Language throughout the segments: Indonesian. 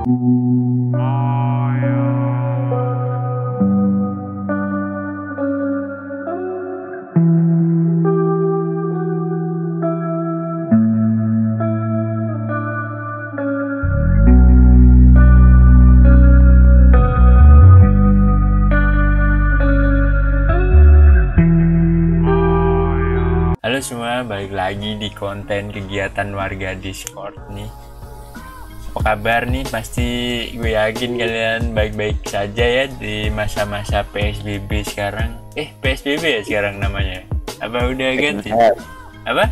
Halo semua, balik lagi di konten kegiatan warga Discord nih. Apa kabar nih? Pasti gue yakin kalian baik-baik saja ya di masa-masa PSBB sekarang. PSBB ya sekarang namanya? Apa udah ganti? Apa?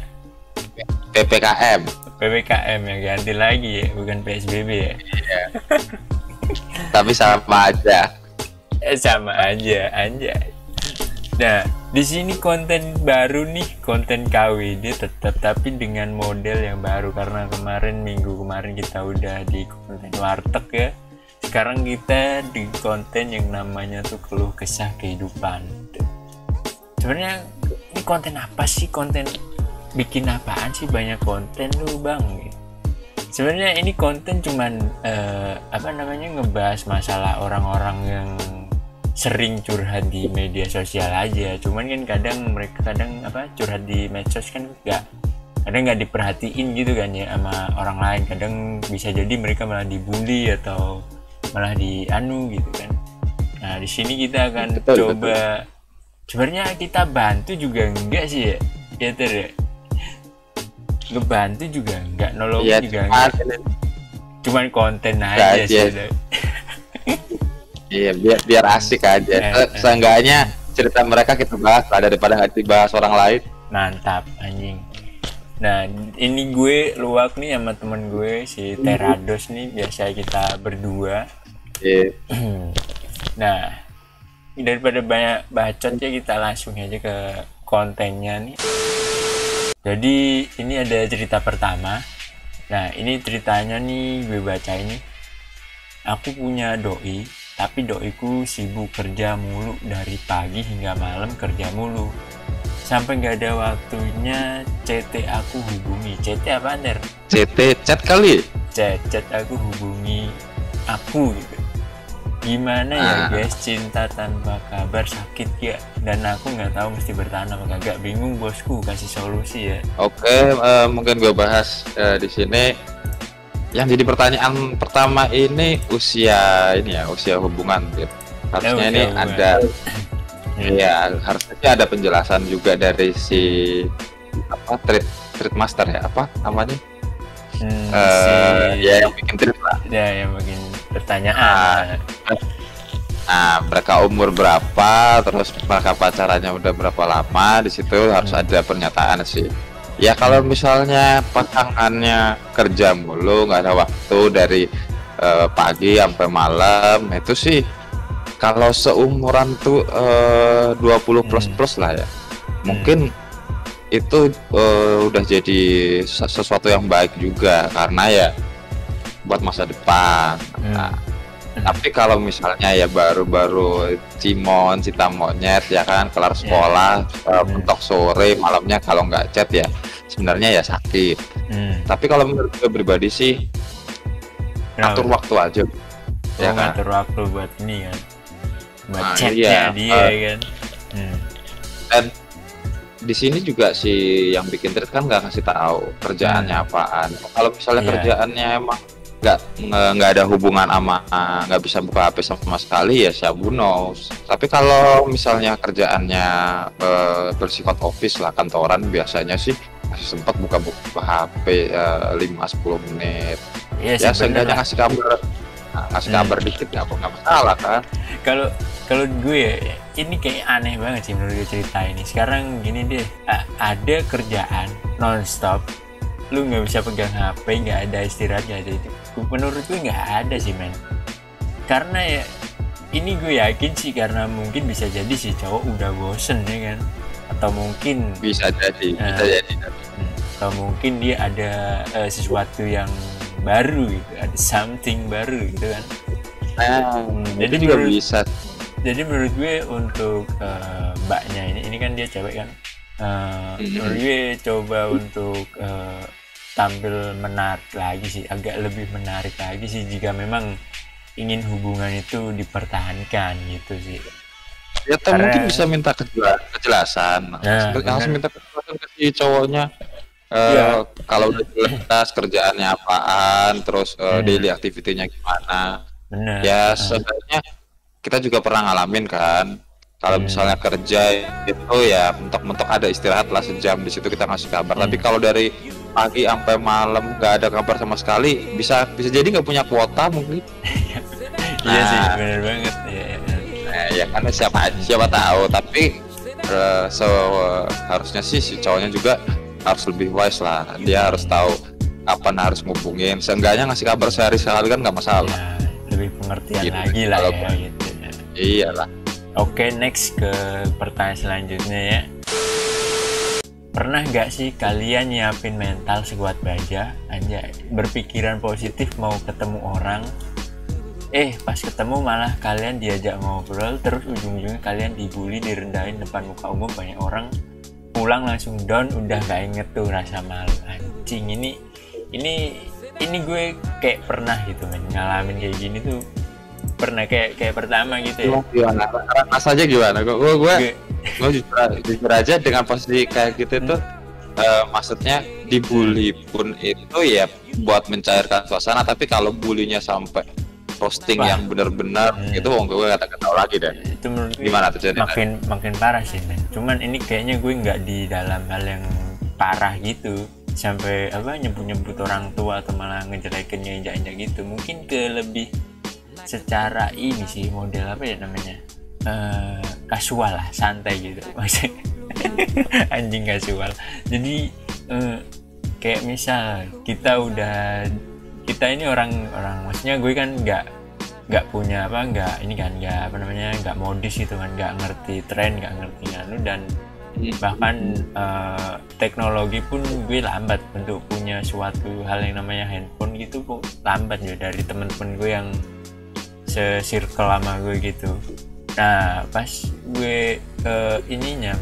PPKM. PPKM ya, ganti lagi ya, bukan PSBB ya? Iya. Tapi sama aja. Sama aja, anjay. Nah, di sini konten baru nih, konten KWD tetap tapi dengan model yang baru karena minggu kemarin kita udah di konten warteg ya. Sekarang kita di konten yang namanya tuh keluh kesah kehidupan. Sebenarnya ini konten apa sih? Konten bikin apaan sih, banyak konten lu bang? Sebenarnya ini konten cuman ngebahas masalah orang-orang yang sering curhat di media sosial aja. Cuman kan kadang mereka curhat di medsos kan kadang nggak diperhatiin gitu kan ya sama orang lain. Kadang bisa jadi mereka malah dibully atau malah gitu kan. Nah di sini kita akan coba. Sebenarnya kita bantu juga enggak sih ya ya. Ngebantu juga enggak, nolongin ya, juga enggak. Cuman konten aja sih. Iya, biar asik aja. Seenggaknya cerita mereka kita bahas lah daripada nggak dibahas orang lain. Mantap anjing. Nah ini gue luak nih sama temen gue si Terados nih, biasa kita berdua. Nah daripada banyak bacot ya, kita langsung aja ke kontennya nih. Jadi ini ada cerita pertama. Nah ini ceritanya nih gue baca ini. Aku punya doi, tapi doiku sibuk kerja mulu, dari pagi hingga malam kerja mulu. Sampai nggak ada waktunya CT aku hubungi. CT apa ner? CT, chat kali? Chat aku hubungi aku gitu. Gimana ya guys, cinta tanpa kabar sakit ya. Dan aku nggak tahu mesti bertahan apa kagak. Bingung bosku, kasih solusi ya. Oke, mungkin gue bahas di sini. Yang jadi pertanyaan pertama ini usia hubungan gitu. Harusnya ini hubungan. Ada harusnya ada penjelasan juga dari si treat master ya, apa namanya? Ya yang bikin treat lah. Ya yang bikin pertanyaan. Nah, mereka umur berapa, terus mereka pacarannya udah berapa lama, di situ harus ada pernyataan sih. Ya kalau misalnya pasangannya kerja mulu, nggak ada waktu dari pagi sampai malam, itu sih kalau seumuran tuh 20 plus lah ya, mungkin itu udah jadi sesuatu yang baik juga karena ya buat masa depan. Nah, tapi kalau misalnya ya baru-baru cinta monyet ya kan, kelar sekolah mentok sore, malamnya kalau nggak chat ya sebenarnya ya sakit. Tapi kalau menurut gue pribadi sih atur waktu aja. Ya kan, atur waktu buat ini kan, buat chatnya dia kan. Dan di sini juga sih yang bikin treat kan nggak ngasih tahu kerjaannya apaan. Kalau misalnya kerjaannya emang nggak ada hubungan sama, nggak bisa buka HP sama sekali ya siapa knows. Tapi kalau misalnya kerjaannya bersifat office lah, kantoran, biasanya sih masih sempat buka HP 5-10 menit ya seenggaknya ngasih kabar dikit, nggak masalah kan. Kalau gue ini kayak aneh banget sih menurut gue cerita ini. Sekarang gini deh, ada kerjaan nonstop, lu nggak bisa pegang HP, nggak ada istirahatnya aja. Itu menurut gue nggak ada sih men. Karena ya ini gue yakin sih karena mungkin bisa jadi si cowok udah bosen ya kan, atau mungkin bisa jadi atau mungkin dia ada sesuatu yang baru gitu, ada something baru gitu kan. Jadi juga bisa. Jadi menurut gue untuk mbaknya ini kan dia cewek kan, menurut gue coba untuk tampil menarik lagi sih, agak lebih menarik lagi sih jika memang ingin hubungan itu dipertahankan gitu sih. Ya mungkin bisa minta kejelasan. Langsung minta kejelasan ke si cowoknya. Kalau udah jelas kerjaannya apaan, terus daily activity-nya gimana. Bener. Ya sebenarnya kita juga pernah ngalamin kan. Kalau misalnya kerja itu ya mentok-mentok ada istirahat lah sejam, di situ kita ngasih kabar. Tapi kalau dari pagi sampai malam nggak ada kabar sama sekali, bisa jadi nggak punya kuota mungkin. Iya sih, bener banget. Ya kan siapa tahu, tapi harusnya sih si cowoknya juga harus lebih wise lah. Dia harus tahu kapan harus ngubungin. Seenggaknya ngasih kabar sehari sekali kan nggak masalah. Ya, lebih pengertian gitu, lagi lah ya gitu. Iyalah. Oke, next ke pertanyaan selanjutnya ya. Pernah gak sih kalian nyiapin mental sekuat baja, anjay, berpikiran positif mau ketemu orang, pas ketemu malah kalian diajak ngobrol, terus ujung-ujungnya kalian dibully, direndahin depan muka umum banyak orang, pulang langsung down, udah gak inget tuh rasa malu. Anjing, ini gue kayak pernah gitu men, ngalamin kayak gini tuh. Pernah kayak pertama gitu ya. Gimana? Rasanya gimana? Gue jujur aja dengan posisi kayak gitu tuh, maksudnya dibully pun itu ya buat mencairkan suasana, tapi kalau bulinya sampai posting yang benar-benar itu gue gak tahu lagi deh. Itu menurut gue gimana tuh jadi makin parah sih men. Cuman ini kayaknya gue nggak di dalam hal yang parah gitu sampai nyebut orang tua atau malah ngejelekin injak-injak gitu. Mungkin ke lebih secara ini sih, model apa ya namanya, kasual lah, santai gitu maksudnya. Anjing, kasual. Jadi kayak misal kita ini orang maksudnya gue kan nggak punya nggak modis gitu kan, nggak ngerti tren, nggak ngerti dan bahkan teknologi pun gue lambat untuk punya suatu hal yang namanya handphone gitu, kok lambat ya dari temen-temen gue yang se-circle sama gue gitu. Nah pas gue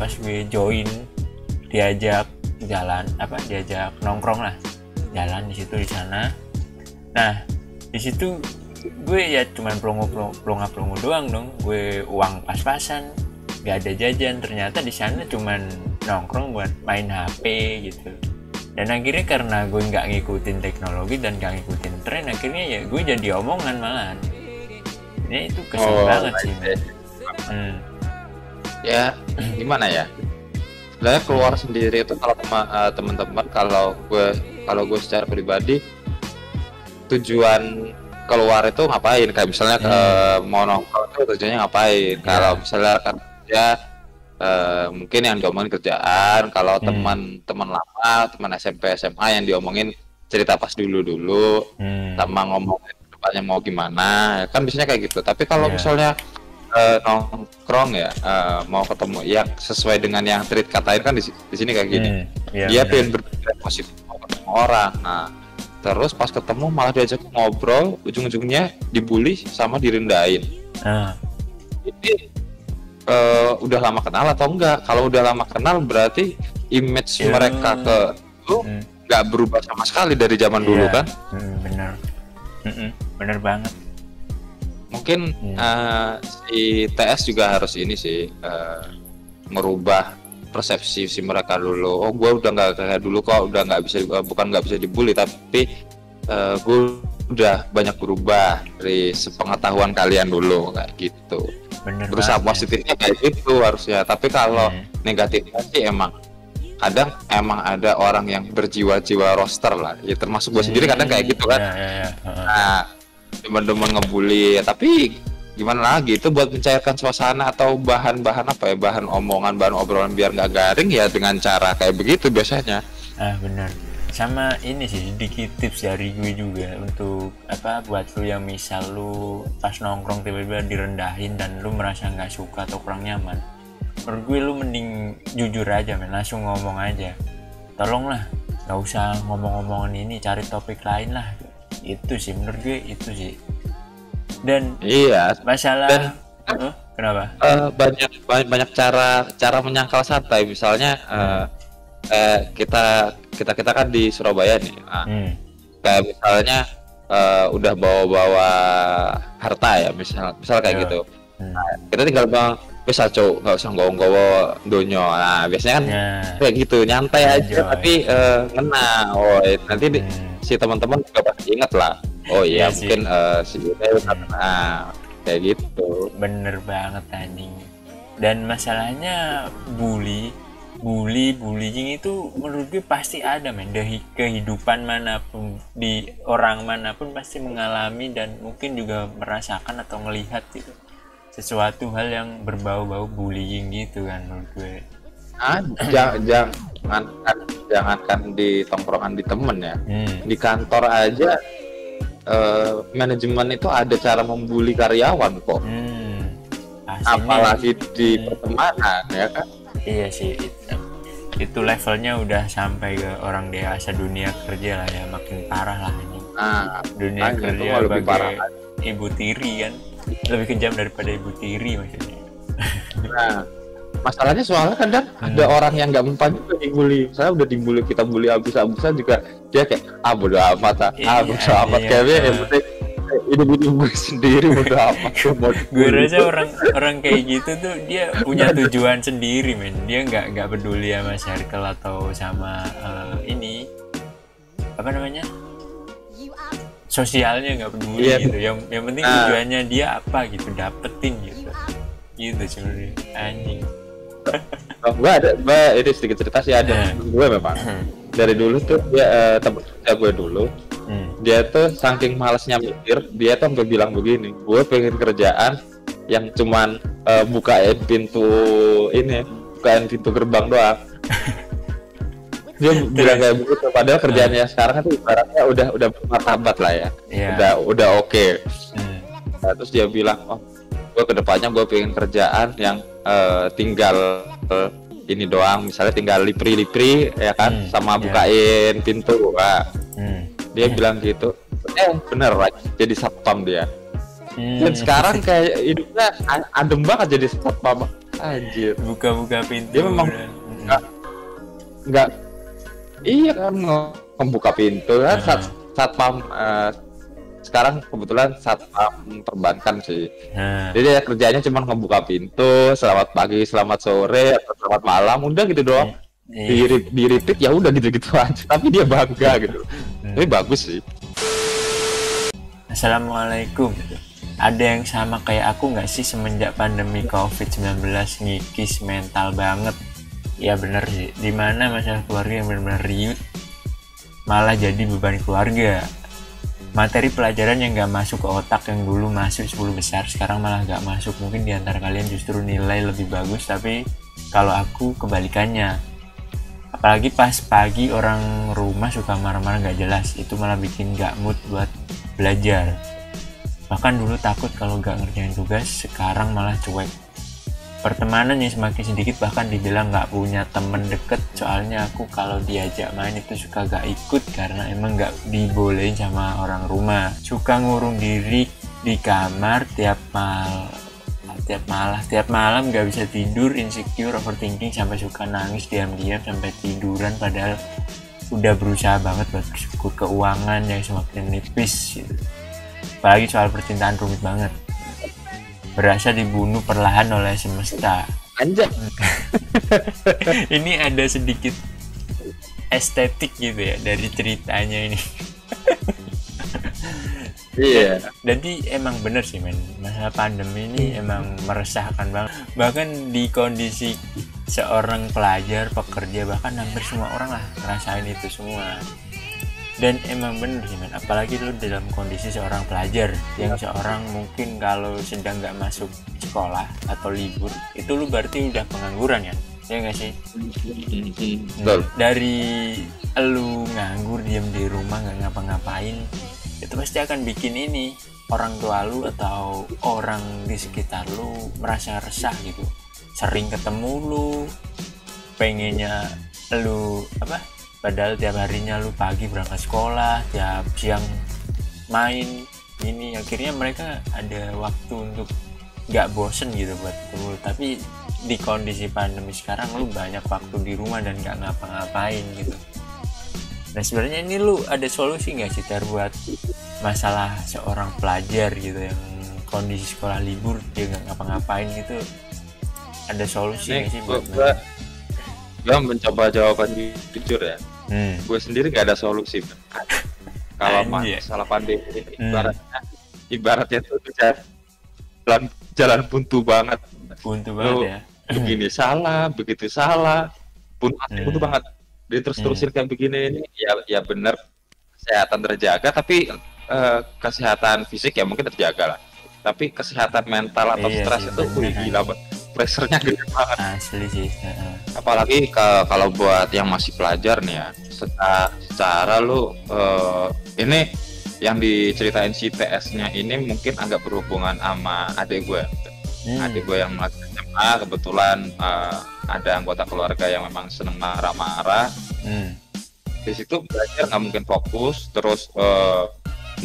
pas gue join, diajak nongkrong lah, jalan di sana. Nah di situ gue ya cuman pelongo doang dong, gue uang pas-pasan, gak ada jajan. Ternyata di sana cuman nongkrong buat main HP gitu. Dan akhirnya karena gue nggak ngikutin teknologi dan nggak ngikutin tren, akhirnya ya gue jadi omongan malahan. Ini itu kesel banget sih. Ya gimana ya, sebenarnya keluar sendiri itu kalau teman-teman, kalau gue secara pribadi tujuan keluar itu ngapain, kayak misalnya mau nongkrong itu tujuannya ngapain. Kalau misalnya kerja, mungkin yang diomongin kerjaan. Kalau teman lama, teman SMP SMA yang diomongin cerita pas dulu sama ngomongin depannya mau gimana, kan biasanya kayak gitu. Tapi kalau misalnya nongkrong ya, mau ketemu ya sesuai dengan yang Trit katain kan di sini kayak gini. Dia pengen berpikiran positif mau ketemu orang. Nah terus pas ketemu malah diajak ngobrol, ujung-ujungnya dibully sama direndahin. Ini udah lama kenal atau enggak? Kalau udah lama kenal berarti image mereka ke lu nggak berubah sama sekali dari zaman dulu kan? Bener banget. Mungkin si TS juga harus ini sih, merubah persepsi si mereka dulu. Oh, gue udah nggak kayak dulu kok, udah nggak bisa, bukan nggak bisa dibully, tapi gue udah banyak berubah dari sepengetahuan kalian dulu kayak gitu. Berusaha positifnya kayak gitu harusnya. Tapi kalau negatifnya sih emang ada orang yang berjiwa-jiwa roster lah. Ya termasuk gue sendiri kadang kayak gitu kan. Nah, teman-teman ngebully, tapi gimana lagi, itu buat mencairkan suasana atau bahan omongan, bahan obrolan biar nggak garing ya, dengan cara kayak begitu biasanya. Benar. Sama ini sih sedikit tips dari gue juga untuk buat lu yang misal lu pas nongkrong tiba-tiba direndahin dan lu merasa nggak suka atau kurang nyaman. Menurut gue lu mending jujur aja men, langsung ngomong aja. Tolonglah nggak usah ngomong-ngomongan ini, cari topik lain lah. Itu sih menurut gue, itu sih. Dan masalah kenapa? Banyak cara menyangkal santai, misalnya kita kan di Surabaya nih. Nah, Hmm. kayak misalnya udah bawa-bawa harta ya, misal kayak Yo. gitu. Hmm. Kita tinggal bang bisa cok, nggak usah nggawa donyo. Nah biasanya kan Nah, kayak gitu, nyantai aja enjoy. tapi ngena. Nanti Hmm. si teman-teman juga pasti inget lah. Oh Iya iya sih. mungkin si Yunel kayak gitu. Bener banget anjing. Dan masalahnya bullying itu menurut gue pasti ada men, dari kehidupan manapun, di orang manapun pasti mengalami dan mungkin juga merasakan atau melihat gitu sesuatu hal yang berbau-bau bullying gitu kan menurut gue. Jangankan di tongkrongan di temen ya, Hmm. di kantor aja manajemen itu ada cara membuli karyawan kok. Pastinya. Apalagi di pertemanan ya kan. Iya sih, itu levelnya udah sampai ke orang dewasa, dunia kerja lah ya, makin parah lah ini. Dunia Itu kerja mah lebih parah. sebagai ibu tiri kan, lebih kejam daripada ibu tiri maksudnya. Nah, masalahnya soalnya kadang ada orang yang nggak mempan juga dibully. Saya udah dibully, kita bully abis-abisan juga dia kayak bodo amat bodo amat kayaknya yang penting hidup gue sendiri bodo amat. Gue rasa orang kayak gitu tuh dia punya tujuan sendiri men, dia nggak peduli sama circle atau sama ini apa namanya, sosialnya nggak peduli gitu. Yang penting tujuannya dia apa gitu, dapetin gitu sebenarnya anjing. Gue ada ini sedikit cerita sih, ada gue memang dari dulu tuh dia temen kerja gue dulu. Dia tuh saking malesnya mikir, dia tuh sampai bilang begini, gue pengen kerjaan yang cuman bukain pintu gerbang doang. Dia bilang kayak begitu, padahal kerjaannya sekarang itu ibaratnya udah martabat lah ya, udah oke. Nah, terus dia bilang, gue kedepannya gue pengen kerjaan yang tinggal ini doang, misalnya tinggal lipri ya kan, sama bukain pintu. Dia bilang gitu, bener lah, jadi satpam dia. Dan sekarang kayak hidupnya adem banget jadi satpam, anjir. Buka pintu. Dia memang nggak iya kan, membuka pintu kan. Satpam sekarang kebetulan satpam perbankan sih. Jadi dia kerjanya cuma ngebuka pintu, selamat pagi, selamat sore, atau selamat malam, udah gitu doang. Di repeat ya udah gitu aja, tapi dia bangga gitu. Ini bagus sih. Assalamualaikum. Ada yang sama kayak aku nggak sih semenjak pandemi COVID-19 ngikis mental banget? Ya bener sih, dimana masalah keluarga yang benar-benar riut malah jadi beban keluarga. Materi pelajaran yang nggak masuk ke otak yang dulu masuk 10 besar sekarang malah nggak masuk. Mungkin diantara kalian justru nilai lebih bagus, tapi kalau aku kebalikannya. Apalagi pas pagi orang rumah suka marah-marah nggak jelas, itu malah bikin nggak mood buat belajar. Bahkan dulu takut kalau nggak ngerjain tugas, sekarang malah cuek. Pertemanan yang semakin sedikit, bahkan dibilang nggak punya temen deket, soalnya aku kalau diajak main itu suka nggak ikut karena emang nggak dibolehin sama orang rumah. Suka ngurung diri di kamar tiap malam nggak bisa tidur, insecure, overthinking, sampai suka nangis diam-diam sampai tiduran, padahal udah berusaha banget buat bersyukur keuangan yang semakin nipis gitu. Apalagi soal percintaan rumit banget, berasa dibunuh perlahan oleh semesta. Anjay. Ini ada sedikit estetik gitu ya dari ceritanya ini. Iya. Jadi emang bener sih men, masalah pandemi ini emang meresahkan banget. Bahkan di kondisi seorang pelajar, pekerja, bahkan hampir semua orang lah ngerasain itu semua. Dan emang bener sih men, apalagi lu dalam kondisi seorang pelajar yang seorang mungkin kalau sedang nggak masuk sekolah atau libur, itu lu berarti udah pengangguran ya nggak sih? Dari lu nganggur diam di rumah nggak ngapa-ngapain, itu pasti akan bikin ini orang tua lu atau orang di sekitar lu merasa resah gitu. Sering ketemu lu, pengennya lu padahal tiap harinya lu pagi berangkat sekolah, tiap siang main ini, akhirnya mereka ada waktu untuk nggak bosen gitu buat ketemu, tapi di kondisi pandemi sekarang lu banyak waktu di rumah dan nggak ngapa-ngapain gitu. Nah sebenarnya ini lu ada solusi nggak sih buat masalah seorang pelajar gitu yang kondisi sekolah libur dia nggak ngapa-ngapain gitu, ada solusi nggak sih buat gue mencoba jawaban jujur ya. Gue sendiri gak ada solusi kalau masalah pandemi ini. Ibaratnya tuh jalan buntu banget ya. Begini salah, begitu salah, buntu banget. Dia terus-terusin kayak begini ini, ya bener kesehatan terjaga, tapi kesehatan fisik ya mungkin terjaga lah. Tapi kesehatan mental atau stres itu gila banget. Pressure-nya gede banget. Asli sih. Apalagi kalau buat yang masih pelajar nih ya, secara lu ini yang diceritain si TS-nya ini mungkin agak berhubungan sama adik gue. Adik gue yang masih SMA, kebetulan ada anggota keluarga yang memang seneng marah-marah. Di situ belajar nggak mungkin fokus, terus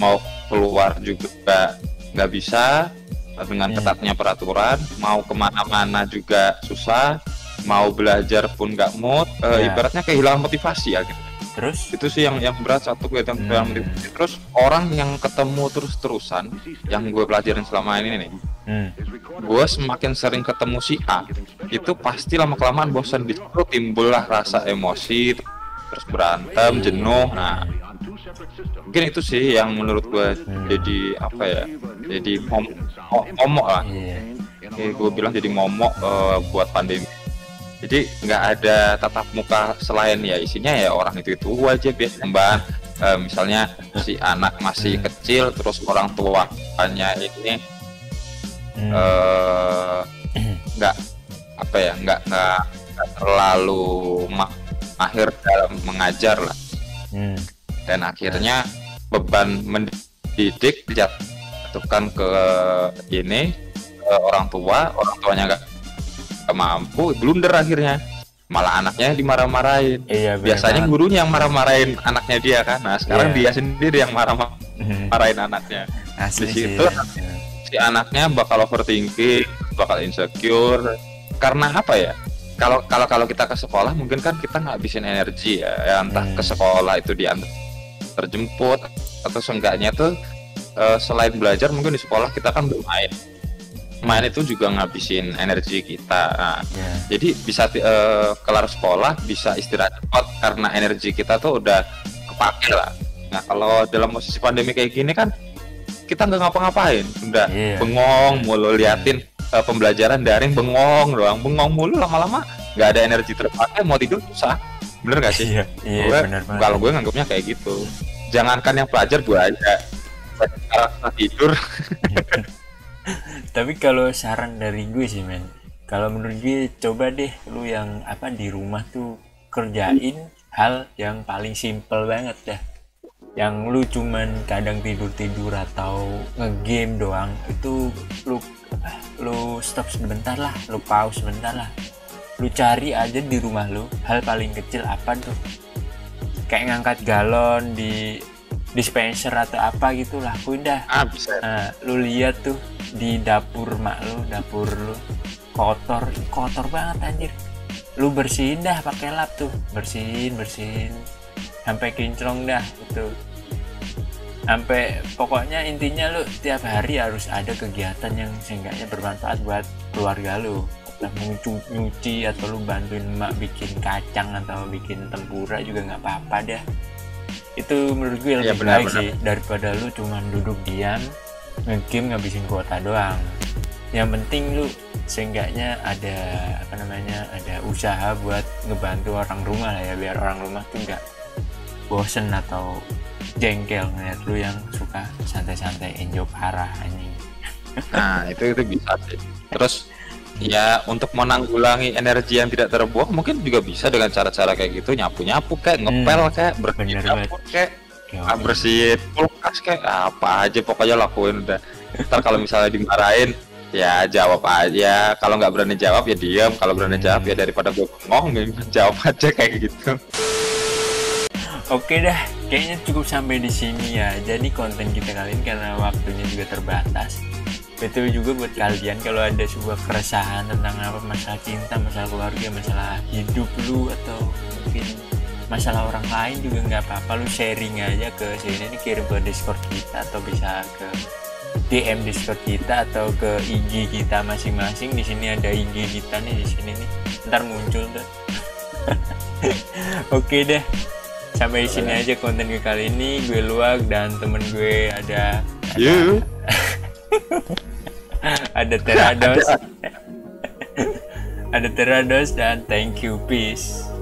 mau keluar juga nggak bisa dengan ketatnya peraturan, mau kemana-mana juga susah, mau belajar pun nggak mood, ibaratnya kehilangan motivasi ya gitu. Terus itu sih yang berat, satu kehilangan motivasi. Terus orang yang ketemu terus-terusan, yang gue pelajarin selama ini nih, gue semakin sering ketemu si A, itu pasti lama-kelamaan bosan, disitu timbullah rasa emosi, terus berantem, jenuh. Nah mungkin itu sih yang menurut gue jadi apa ya, jadi momok lah. Gue bilang jadi momok buat pandemi. Jadi nggak ada tatap muka selain ya isinya ya orang itu aja biasa kembang. Misalnya si anak masih kecil, terus orang tuanya ini nggak apa ya, nggak terlalu mahir dalam mengajar lah. Dan akhirnya beban mendidik dijatuhkan ke ini orang tuanya nggak mampu, blunder akhirnya, malah anaknya dimarah-marahin. Biasanya gurunya yang marah-marahin anaknya dia kan, nah sekarang dia sendiri yang marah-marahin anaknya. Di situ si anaknya bakal overthinking, bakal insecure. Karena apa ya, kalau kita ke sekolah mungkin kan kita ngabisin energi ya, entah ke sekolah itu diantar jemput atau seenggaknya tuh selain belajar mungkin di sekolah kita kan bermain. Main itu juga ngabisin energi kita. Nah, jadi bisa kelar sekolah bisa istirahat cepat karena energi kita tuh udah kepake lah. Nah kalau dalam posisi pandemi kayak gini kan kita nggak ngapa-ngapain, udah bengong mulu, liatin pembelajaran daring, bengong mulu, lama-lama nggak ada energi terpakai, mau tidur susah. Bener gak sih? Kalau gue nganggapnya kayak gitu. Jangankan yang pelajar, gue aja sekarang tidur. Tapi kalau saran dari gue sih men, kalau menurut gue coba deh lu yang di rumah tuh kerjain hal yang paling simple banget dah, yang lu cuman kadang tidur atau ngegame doang, itu lu stop sebentar lah, lu pause sebentar lah, lu cari aja di rumah lu hal paling kecil apa tuh, kayak ngangkat galon di dispenser atau apa gitu, lakuin dah. Nah, lu lihat tuh di dapur mak lu, dapur lu kotor banget anjir, lu bersihin dah pakai lap tuh, bersihin sampai kinclong dah itu, sampai pokoknya intinya lu tiap hari harus ada kegiatan yang seenggaknya bermanfaat buat keluarga lu. Nyuci atau lu bantuin emak bikin kacang atau bikin tempura juga nggak apa-apa dah. Itu menurut gue lebih baik sih daripada lu cuman duduk diam ngegame ngabisin kuota doang. Yang penting lu seenggaknya ada ada usaha buat ngebantu orang rumah lah ya, biar orang rumah tuh nggak bosen atau jengkel ngeliat lu yang suka santai-santai enjoy parah anjing. Nah itu bisa sih. Terus ya untuk menanggulangi energi yang tidak terbuang mungkin juga bisa dengan cara-cara kayak gitu, nyapu kayak ngepel kayak bersihin dapur kayak bersihin kulkas kayak apa aja pokoknya lakuin udah. Ntar kalau misalnya dimarahin ya jawab aja, kalau nggak berani jawab ya diam, kalau berani jawab ya daripada gue ngomong jawab aja kayak gitu. Oke dah, kayaknya cukup sampai di sini ya. Jadi konten kita kali ini karena waktunya juga terbatas, Betul juga buat kalian kalau ada sebuah keresahan tentang apa, masalah cinta, masalah keluarga, masalah hidup lu, atau mungkin masalah orang lain juga nggak apa-apa, lu sharing aja ke sini nih, kirim ke Discord kita atau bisa ke DM Discord kita atau ke IG kita masing-masing. Di sini ada IG kita nih, di sini nih, ntar muncul deh. Oke deh, sampai di sini aja konten gue kali ini. Gue Luwak dan temen gue ada ada Terados. Ada Terados dan thank you, peace.